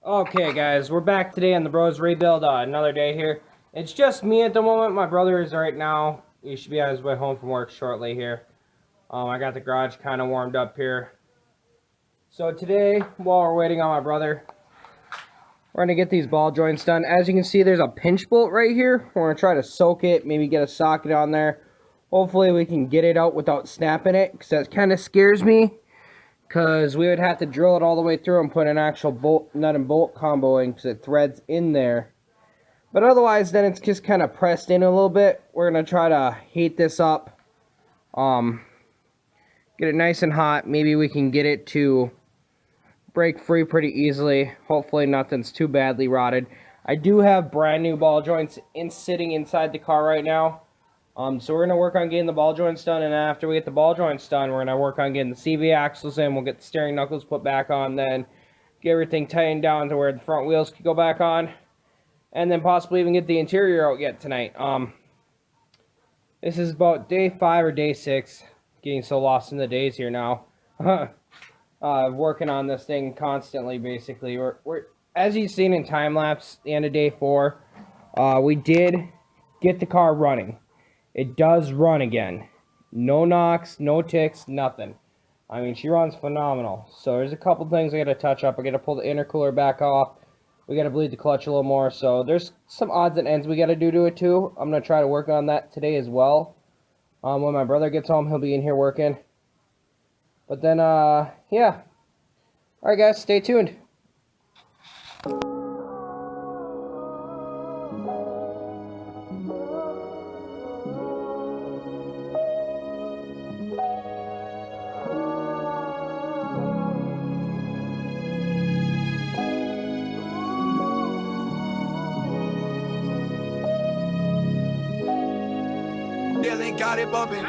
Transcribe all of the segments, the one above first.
Okay, guys, we're back today on the Bros Rebuild. Another day here. It's just me at the moment. My brother is right now. He should be on his way home from work shortly here. I got the garage kind of warmed up here. So today, while we're waiting on my brother, we're going to get these ball joints done. As you can see, there's a pinch bolt right here. We're going to try to soak it, maybe get a socket on there. Hopefully we can get it out without snapping it, because that kind of scares me. Because we would have to drill it all the way through and put an actual bolt, nut and bolt combo in, because it threads in there. But otherwise, then it's just kind of pressed in a little bit. We're going to try to heat this up. Get it nice and hot. Maybe we can get it to break free pretty easily. Hopefully nothing's too badly rotted. I do have brand new ball joints sitting inside the car right now. So we're going to work on getting the ball joints done, and after we get the ball joints done, we're going to work on getting the CV axles in. We'll get the steering knuckles put back on, then get everything tightened down to where the front wheels can go back on, and then possibly even get the interior out yet tonight. This is about day 5 or day 6. Getting so lost in the days here now. Working on this thing constantly, basically. We're as you've seen in time lapse, the end of day 4, we did get the car running. It does run again. No knocks, no ticks, nothing. I mean, she runs phenomenal. So there's a couple things I got to touch up. I got to pull the intercooler back off. We got to bleed the clutch a little more. So there's some odds and ends we got to do to it too. I'm going to try to work on that today as well. When my brother gets home, he'll be in here working. But then, yeah. Alright guys, stay tuned. Dilly got it bumpin'.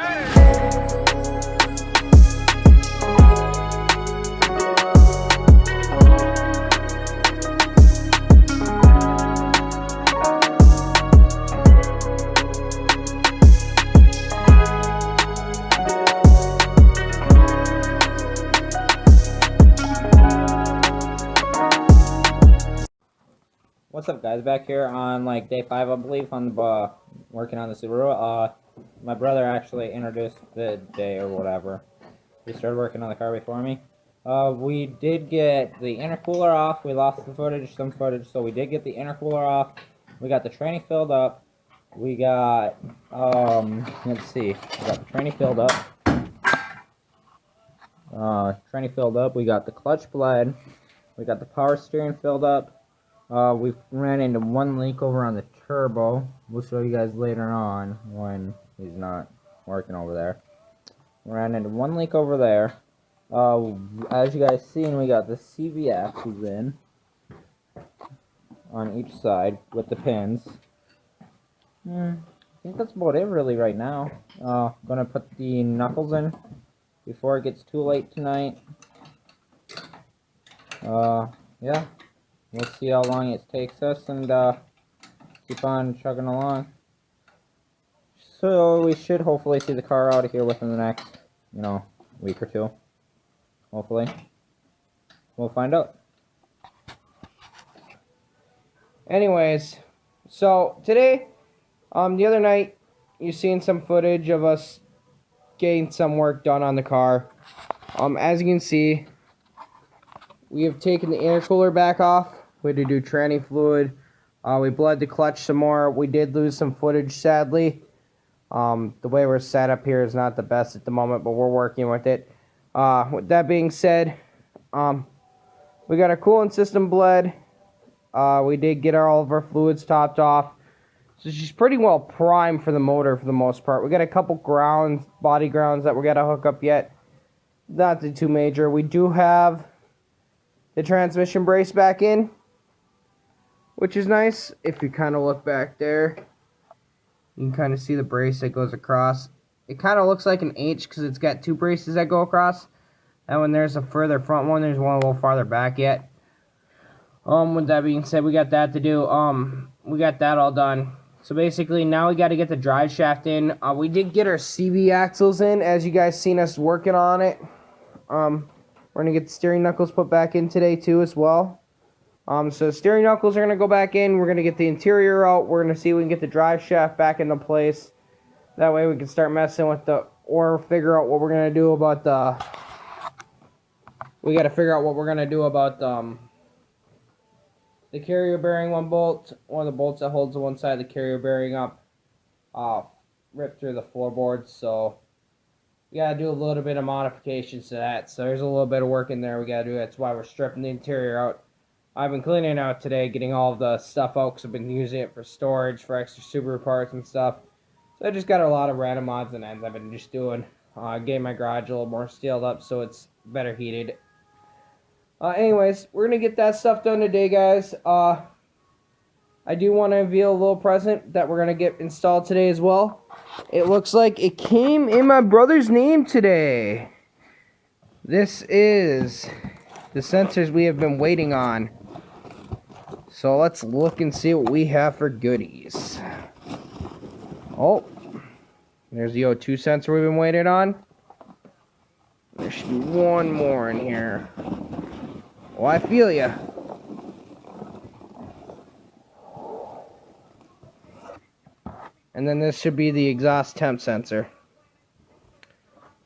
What's up, guys? Back here on like day 5, I believe, on the working on the Subaru. My brother actually introduced the day or whatever. He started working on the car before me. We did get the intercooler off. We lost some footage, so we did get the intercooler off. We got the tranny filled up. We got let's see. We got the tranny filled up. We got the clutch bled. We got the power steering filled up. We ran into one leak over on the turbo. We'll show you guys later on when he's not working over there. We ran into one leak over there. As you guys seen, we got the CV axles in on each side with the pins. I think that's about it really right now. Gonna put the knuckles in before it gets too late tonight. Yeah. We'll see how long it takes us and keep on chugging along. So we should hopefully see the car out of here within the next, week or 2. Hopefully. We'll find out. Anyways, so today, the other night, you've seen some footage of us getting some work done on the car. As you can see, we have taken the intercooler back off. We had to do tranny fluid. We bled the clutch some more. We did lose some footage, sadly. The way we're set up here is not the best at the moment, but we're working with it. With that being said, we got our coolant system bled. We did get all of our fluids topped off. So she's pretty well primed for the motor for the most part. We got a couple body grounds that we got to hook up yet. Not too major. We do have the transmission brace back in, which is nice. If you kind of look back there, you can kind of see the brace that goes across. It kind of looks like an H because it's got 2 braces that go across. And when there's a further front one, there's one a little farther back yet. With that being said, we got that to do. We got that all done. So basically, now we got to get the drive shaft in. We did get our CV axles in, as you guys seen us working on it. We're going to get the steering knuckles put back in today too as well. So steering knuckles are going to go back in. We're going to get the interior out. We're going to see if we can get the drive shaft back into place. That way we can start messing with or figure out what we're going to do about we got to figure out what we're going to do about the carrier bearing one of the bolts that holds the one side of the carrier bearing up, ripped through the floorboards. So we got to do a little bit of modifications to that. So there's a little bit of work in there we got to do. That's why we're stripping the interior out. I've been cleaning it out today, getting all of the stuff out because I've been using it for storage, for extra Subaru parts and stuff. So I just got a lot of random odds and ends I've been just doing. Getting my garage a little more sealed up so it's better heated. Anyways, we're going to get that stuff done today, guys. I do want to reveal a little present that we're going to get installed today as well. It looks like it came in my brother's name today. This is the sensors we have been waiting on. So let's look and see what we have for goodies. Oh, there's the O2 sensor we've been waiting on. There should be one more in here. Oh, I feel ya. And then this should be the exhaust temp sensor.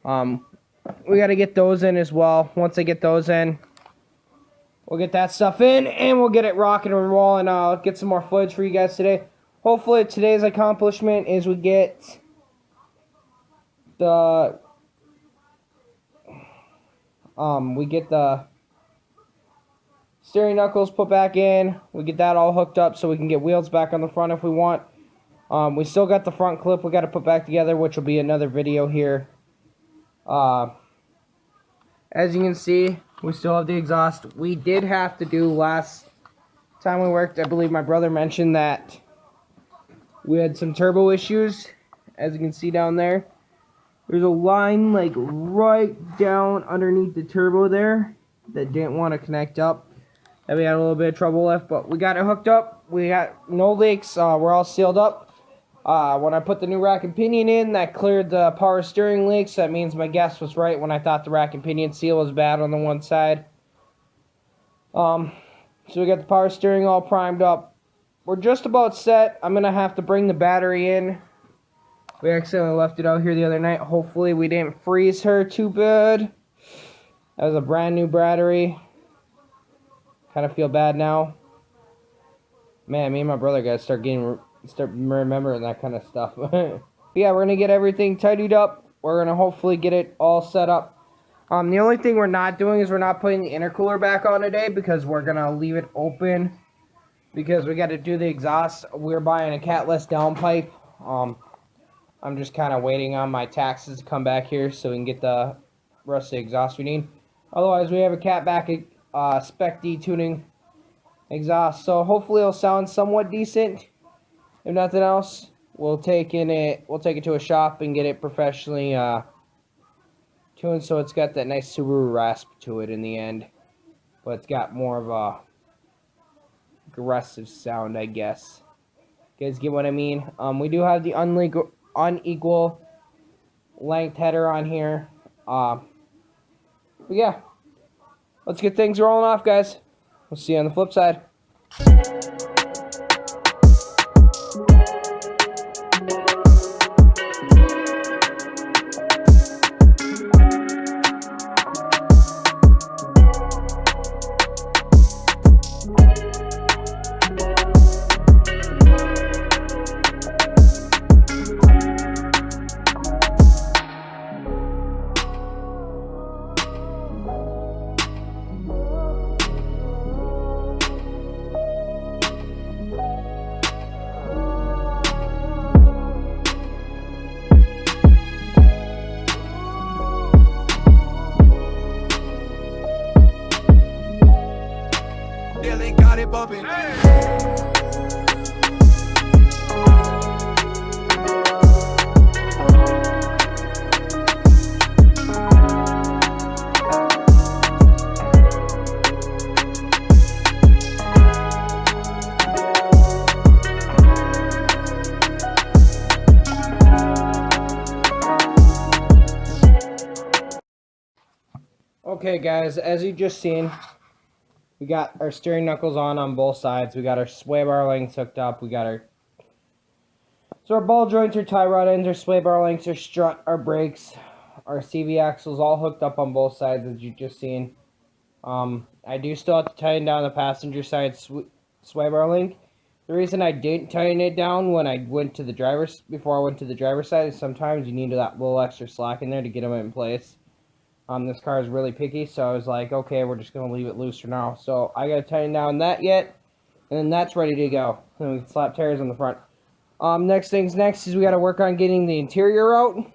We got to get those in as well. Once I get those in, we'll get that stuff in and we'll get it rocking and rolling. I'll get some more footage for you guys today. Hopefully today's accomplishment is we get the steering knuckles put back in. We get that all hooked up so we can get wheels back on the front if we want. We still got the front clip we got to put back together, which will be another video here. As you can see, we still have the exhaust. We did have to do last time we worked, I believe my brother mentioned that we had some turbo issues. As you can see down there, there's a line like right down underneath the turbo there that didn't want to connect up. That we had a little bit of trouble with, but we got it hooked up. We got no leaks. We're all sealed up. When I put the new rack and pinion in, that cleared the power steering leaks. That means my guess was right when I thought the rack and pinion seal was bad on the one side. So we got the power steering all primed up. We're just about set. I'm going to have to bring the battery in. We accidentally left it out here the other night. Hopefully we didn't freeze her too bad. That was a brand new battery. Kind of feel bad now. Man, me and my brother got to start remembering that kind of stuff. Yeah, we're going to get everything tidied up. We're going to hopefully get it all set up. The only thing we're not doing is we're not putting the intercooler back on today because we're going to leave it open because we got to do the exhaust. We're buying a catless downpipe. I'm just kind of waiting on my taxes to come back here so we can get the rest of the exhaust we need. Otherwise, we have a cat back spec D tuning exhaust, so hopefully it'll sound somewhat decent. If nothing else, we'll take it to a shop and get it professionally tuned so it's got that nice Subaru rasp to it in the end, but it's got more of a aggressive sound, I guess. You guys get what I mean? We do have the unequal length header on here. But yeah, let's get things rolling off, guys. We'll see you on the flip side. Dilly got it bumpin'. Okay, guys, as you just seen, We got our steering knuckles on both sides. We got our sway bar links hooked up. We got our ball joints, our tie rod ends, our sway bar links, our strut, our brakes, our CV axles all hooked up on both sides as you just seen. I do still have to tighten down the passenger side sway bar link. The reason I didn't tighten it down when I went to the before I went to the driver's side is sometimes you need that little extra slack in there to get them in place. This car is really picky, so I was like, okay, we're just gonna leave it loose for now. So I gotta tighten down that yet, and then that's ready to go. Then we can slap tires on the front. Next things next is we gotta work on getting the interior out.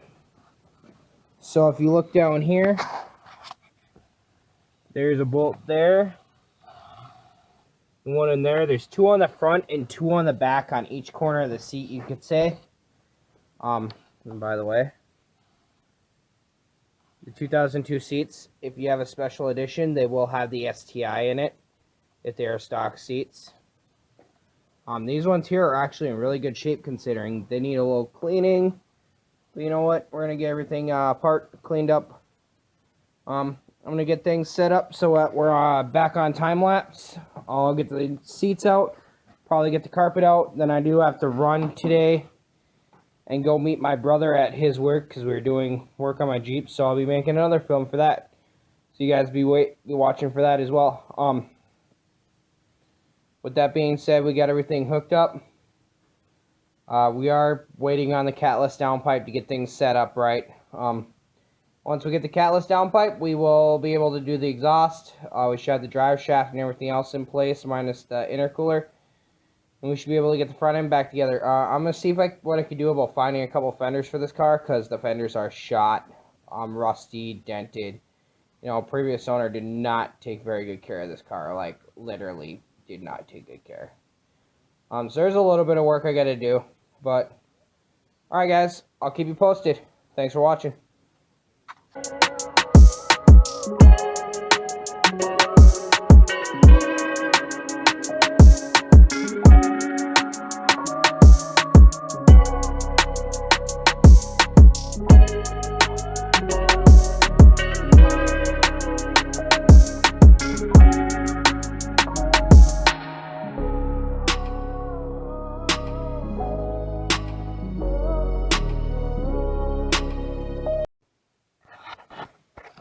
So if you look down here, there's a bolt there. One in there. There's two on the front and two on the back on each corner of the seat, you could say. And by the way, the 2002 seats, if you have a special edition, they will have the STI in it if they are stock seats. These ones here are actually in really good shape considering they need a little cleaning. But you know what? We're going to get everything cleaned up. I'm going to get things set up so that we're back on time lapse. I'll get the seats out, probably get the carpet out. Then I do have to run today and go meet my brother at his work because we're doing work on my Jeep. So I'll be making another film for that. So you guys be watching for that as well. With that being said, we got everything hooked up. We are waiting on the catless downpipe to get things set up right. Once we get the catless downpipe, we will be able to do the exhaust. We should have the drive shaft and everything else in place, minus the intercooler. And we should be able to get the front end back together. I'm going to see what I can do about finding a couple fenders for this car, because the fenders are shot, rusty, dented. You know, previous owner did not take very good care of this car. Like, literally did not take good care. So there's a little bit of work I got to do. But, alright guys, I'll keep you posted. Thanks for watching.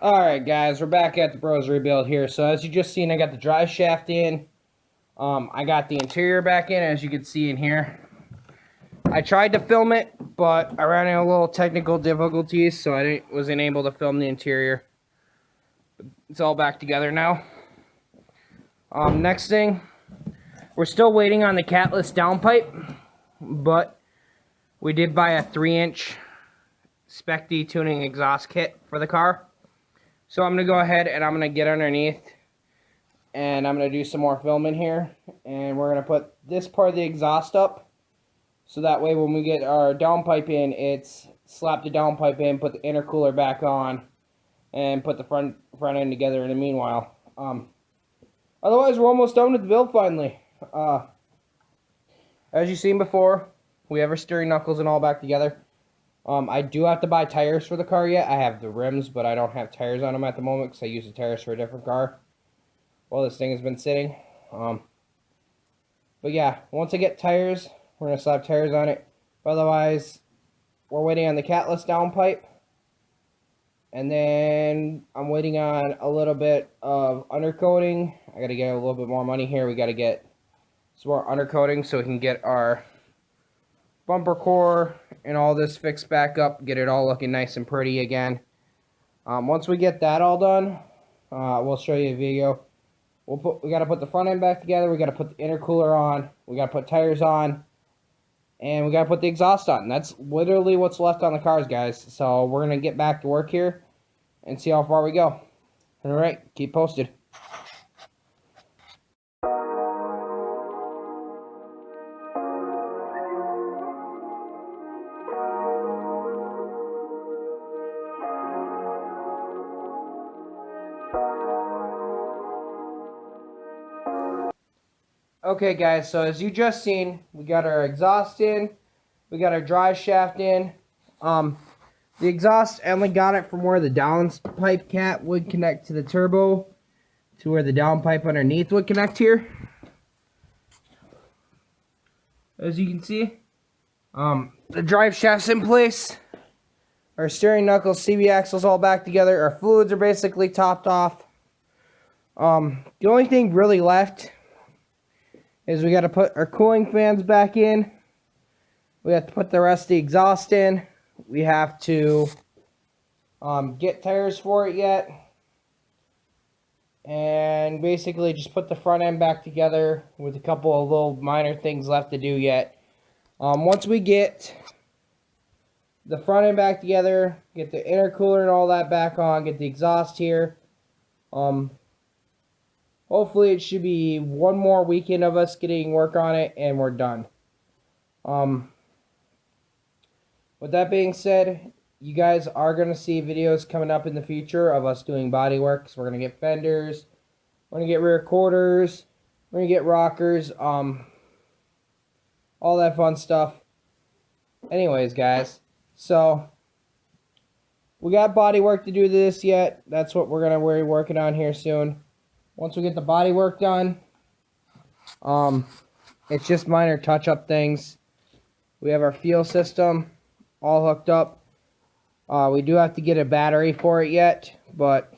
Alright guys, we're back at the Bros Rebuild here. So as you just seen, I got the drive shaft in. I got the interior back in, as you can see in here. I tried to film it, but I ran into a little technical difficulties, so I wasn't able to film the interior. It's all back together now. Next thing, we're still waiting on the catless downpipe, but we did buy a 3-inch Spec D tuning exhaust kit for the car. So I'm going to go ahead and I'm going to get underneath and I'm going to do some more filming here. And we're going to put this part of the exhaust up. So that way when we get our downpipe in, it's slap the downpipe in, put the intercooler back on, and put the front end together in the meanwhile. Otherwise, we're almost done with the build finally. As you've seen before, we have our steering knuckles and all back together. I do have to buy tires for the car yet. I have the rims, but I don't have tires on them at the moment because I use the tires for a different car. Well, this thing has been sitting. But yeah, once I get tires, we're going to slap tires on it. Otherwise, we're waiting on the catless downpipe. And then I'm waiting on a little bit of undercoating. I got to get a little bit more money here. We got to get some more undercoating so we can get our bumper core and all this fixed back up, get it all looking nice and pretty again. Once we get that all done, we'll show you a video. We got to put the front end back together, we got to put the intercooler on, we got to put tires on, and we got to put the exhaust on. That's literally what's left on the cars, guys. So we're going to get back to work here and see how far we go. Alright, keep posted. Okay guys, so as you just seen, we got our exhaust in, we got our drive shaft in. The exhaust, I only got it from where the downpipe cap would connect to the turbo. to where the downpipe underneath would connect here. As you can see, the drive shaft's in place. Our steering knuckles, CV axles all back together. Our fluids are basically topped off. The only thing really left is we got to put our cooling fans back in. We have to put the rest of the exhaust in. We have to get tires for it yet. And basically just put the front end back together with a couple of little minor things left to do yet. Once we get the front end back together, get the intercooler and all that back on, get the exhaust here, hopefully it should be one more weekend of us getting work on it and we're done. With that being said, you guys are going to see videos coming up in the future of us doing body work. So we're going to get fenders, we're going to get rear quarters, we're going to get rockers, all that fun stuff. Anyways, guys, so we got body work to do this yet. That's what we're going to be working on here soon. Once we get the body work done, it's just minor touch-up things. We have our fuel system all hooked up. We do have to get a battery for it yet, but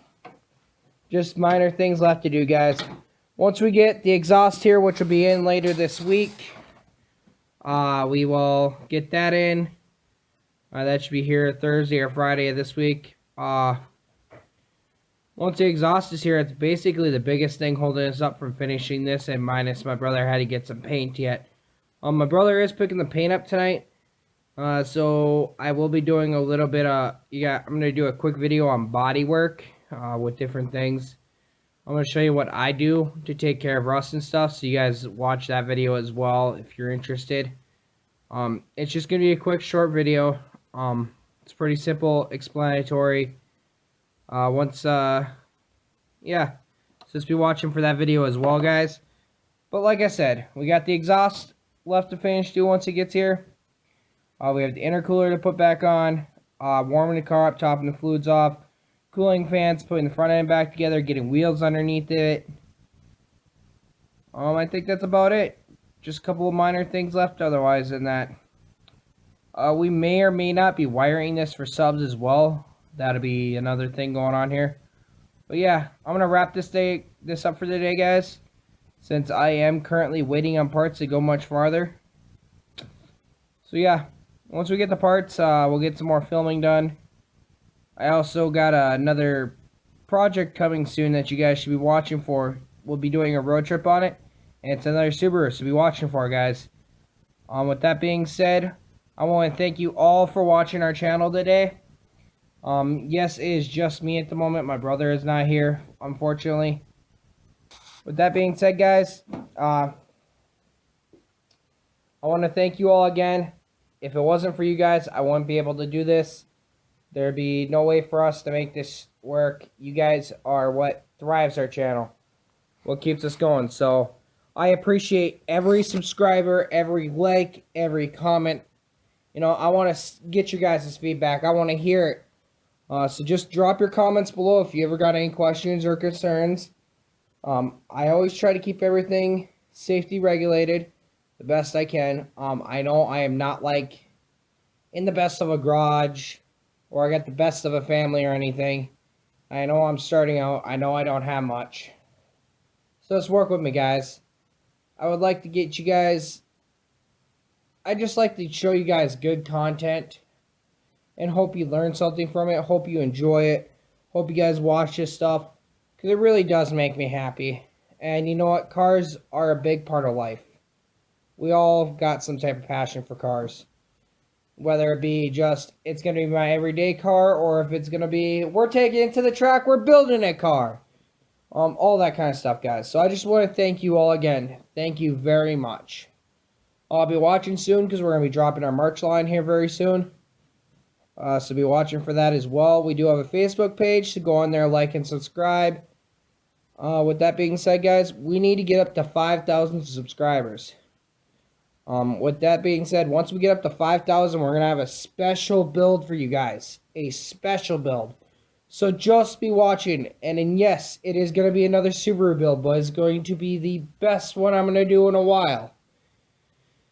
just minor things left to do, guys. Once we get the exhaust here, which will be in later this week, we will get that in. That should be here Thursday or Friday of this week. Once the exhaust is here, it's basically the biggest thing holding us up from finishing this, and minus my brother had to get some paint yet. My brother is picking the paint up tonight. So I will be doing a little bit of, I'm going to do a quick video on body work, with different things. I'm going to show you what I do to take care of rust and stuff, so you guys watch that video as well if you're interested. It's just going to be a quick short video. It's pretty simple, explanatory. So just be watching for that video as well, guys. But like I said, we got the exhaust left to finish do once it gets here. We have the intercooler to put back on, warming the car up, topping the fluids off, cooling fans, putting the front end back together, getting wheels underneath it. I think that's about it. Just a couple of minor things left otherwise than that. We may or may not be wiring this for subs as well. That'll be another thing going on here. But yeah, I'm going to wrap this up for the day, guys, since I am currently waiting on parts to go much farther. So yeah. Once we get the parts, we'll get some more filming done. I also got another project coming soon that you guys should be watching for. We'll be doing a road trip on it, and it's another Subaru, so be watching for it, guys. With that being said, I want to thank you all for watching our channel today. Yes, it is just me at the moment. My brother is not here, unfortunately. With that being said, guys, I want to thank you all again. If it wasn't for you guys, I wouldn't be able to do this. There'd be no way for us to make this work. You guys are what thrives our channel, what keeps us going. So I appreciate every subscriber, every like, every comment. You know, I want to get your guys' feedback. I want to hear it. So just drop your comments below if you ever got any questions or concerns. I always try to keep everything safety regulated the best I can. I know I am not like in the best of a garage or I got the best of a family or anything. I know I'm starting out. I know I don't have much. So just work with me, guys. I would like to get you guys, I just like to show you guys good content and hope you learn something from it. Hope you enjoy it. Hope you guys watch this stuff because it really does make me happy. And you know what? Cars are a big part of life. We all got some type of passion for cars. Whether it be just, it's going to be my everyday car, or if it's going to be, we're taking it to the track, we're building a car. All that kind of stuff, guys. So I just want to thank you all again. Thank you very much. I'll be watching soon because we're going to be dropping our merch line here very soon. So be watching for that as well. We do have a Facebook page, so go on there, like, and subscribe. With that being said, guys, we need to get up to 5,000 subscribers. With that being said, once we get up to 5,000, we're going to have a special build for you guys. A special build. So just be watching. And yes, it is going to be another Subaru build, but it's going to be the best one I'm going to do in a while.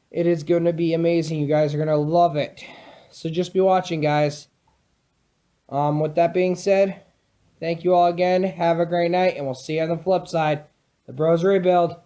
It is going to be amazing. You guys are going to love it. So just be watching, guys. With that being said, thank you all again. Have a great night, and we'll see you on the flip side. The Bros Rebuild.